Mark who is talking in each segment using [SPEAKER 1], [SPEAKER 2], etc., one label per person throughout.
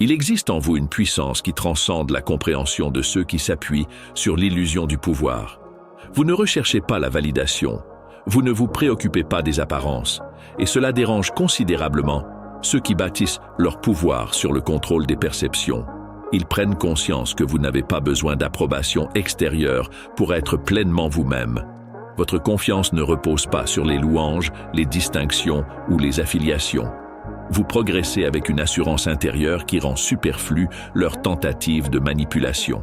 [SPEAKER 1] Il existe en vous une puissance qui transcende la compréhension de ceux qui s'appuient sur l'illusion du pouvoir. Vous ne recherchez pas la validation, vous ne vous préoccupez pas des apparences, et cela dérange considérablement ceux qui bâtissent leur pouvoir sur le contrôle des perceptions. Ils prennent conscience que vous n'avez pas besoin d'approbation extérieure pour être pleinement vous-même. Votre confiance ne repose pas sur les louanges, les distinctions ou les affiliations. Vous progressez avec une assurance intérieure qui rend superflue leur tentative de manipulation.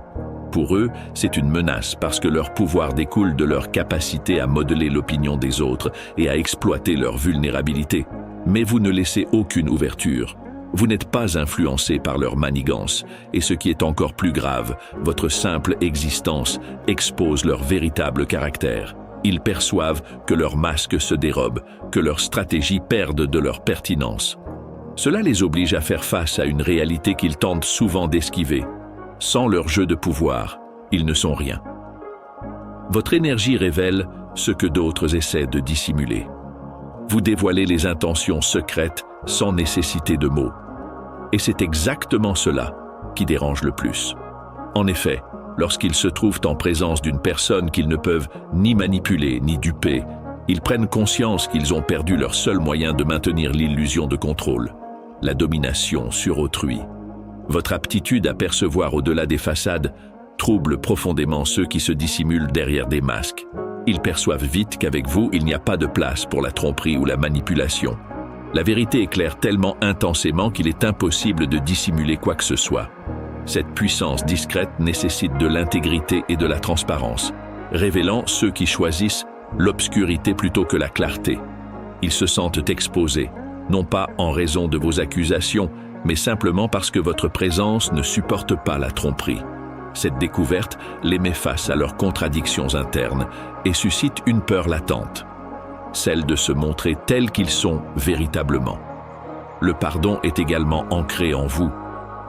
[SPEAKER 1] Pour eux, c'est une menace parce que leur pouvoir découle de leur capacité à modeler l'opinion des autres et à exploiter leur vulnérabilité. Mais vous ne laissez aucune ouverture. Vous n'êtes pas influencé par leur manigance, et ce qui est encore plus grave, votre simple existence expose leur véritable caractère. Ils perçoivent que leur masque se dérobe, que leurs stratégies perdent de leur pertinence. Cela les oblige à faire face à une réalité qu'ils tentent souvent d'esquiver. Sans leur jeu de pouvoir, ils ne sont rien. Votre énergie révèle ce que d'autres essaient de dissimuler. Vous dévoilez les intentions secrètes sans nécessité de mots. Et c'est exactement cela qui dérange le plus. En effet, lorsqu'ils se trouvent en présence d'une personne qu'ils ne peuvent ni manipuler ni duper, ils prennent conscience qu'ils ont perdu leur seul moyen de maintenir l'illusion de contrôle, la domination sur autrui. Votre aptitude à percevoir au-delà des façades trouble profondément ceux qui se dissimulent derrière des masques. Ils perçoivent vite qu'avec vous, il n'y a pas de place pour la tromperie ou la manipulation. La vérité éclaire tellement intensément qu'il est impossible de dissimuler quoi que ce soit. Cette puissance discrète nécessite de l'intégrité et de la transparence, révélant ceux qui choisissent l'obscurité plutôt que la clarté. Ils se sentent exposés, non pas en raison de vos accusations, mais simplement parce que votre présence ne supporte pas la tromperie. Cette découverte les met face à leurs contradictions internes et suscite une peur latente, celle de se montrer tels qu'ils sont véritablement. Le pardon est également ancré en vous,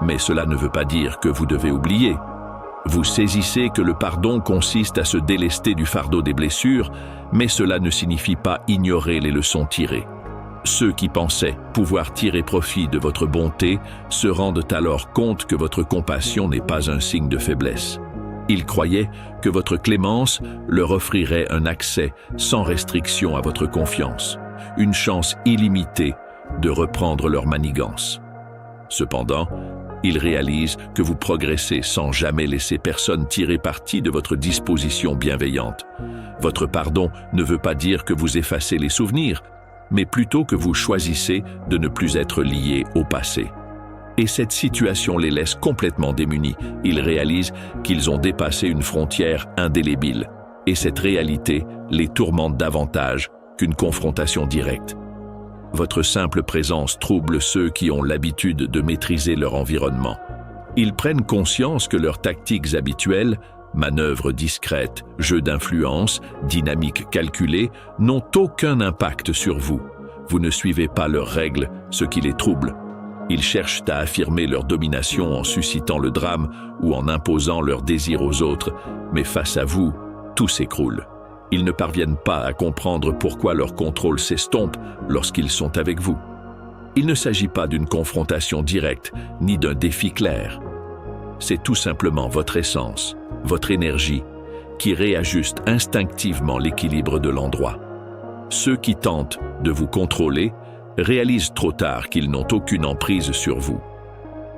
[SPEAKER 1] mais cela ne veut pas dire que vous devez oublier. Vous saisissez que le pardon consiste à se délester du fardeau des blessures, mais cela ne signifie pas ignorer les leçons tirées. Ceux qui pensaient pouvoir tirer profit de votre bonté se rendent alors compte que votre compassion n'est pas un signe de faiblesse. Ils croyaient que votre clémence leur offrirait un accès sans restriction à votre confiance, une chance illimitée de reprendre leur manigance. Cependant, ils réalisent que vous progressez sans jamais laisser personne tirer parti de votre disposition bienveillante. Votre pardon ne veut pas dire que vous effacez les souvenirs, mais plutôt que vous choisissez de ne plus être liés au passé. Et cette situation les laisse complètement démunis. Ils réalisent qu'ils ont dépassé une frontière indélébile, et cette réalité les tourmente davantage qu'une confrontation directe. Votre simple présence trouble ceux qui ont l'habitude de maîtriser leur environnement. Ils prennent conscience que leurs tactiques habituelles, manœuvres discrètes, jeux d'influence, dynamiques calculées, n'ont aucun impact sur vous. Vous ne suivez pas leurs règles, ce qui les trouble. Ils cherchent à affirmer leur domination en suscitant le drame ou en imposant leurs désirs aux autres, mais face à vous, tout s'écroule. Ils ne parviennent pas à comprendre pourquoi leur contrôle s'estompe lorsqu'ils sont avec vous. Il ne s'agit pas d'une confrontation directe, ni d'un défi clair. C'est tout simplement votre essence, votre énergie, qui réajuste instinctivement l'équilibre de l'endroit. Ceux qui tentent de vous contrôler réalisent trop tard qu'ils n'ont aucune emprise sur vous.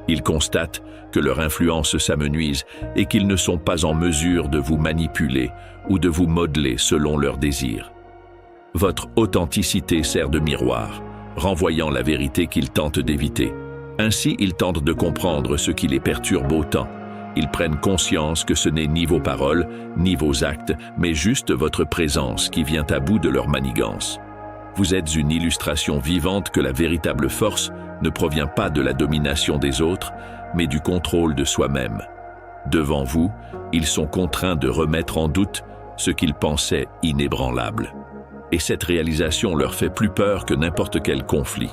[SPEAKER 1] Ils constatent que leur influence s'amenuise et qu'ils ne sont pas en mesure de vous manipuler ou de vous modeler selon leurs désirs. Votre authenticité sert de miroir, renvoyant la vérité qu'ils tentent d'éviter. Ainsi, ils tentent de comprendre ce qui les perturbe autant. Ils prennent conscience que ce n'est ni vos paroles, ni vos actes, mais juste votre présence qui vient à bout de leur manigance. Vous êtes une illustration vivante que la véritable force ne provient pas de la domination des autres, mais du contrôle de soi-même. Devant vous, ils sont contraints de remettre en doute ce qu'ils pensaient inébranlable. Et cette réalisation leur fait plus peur que n'importe quel conflit.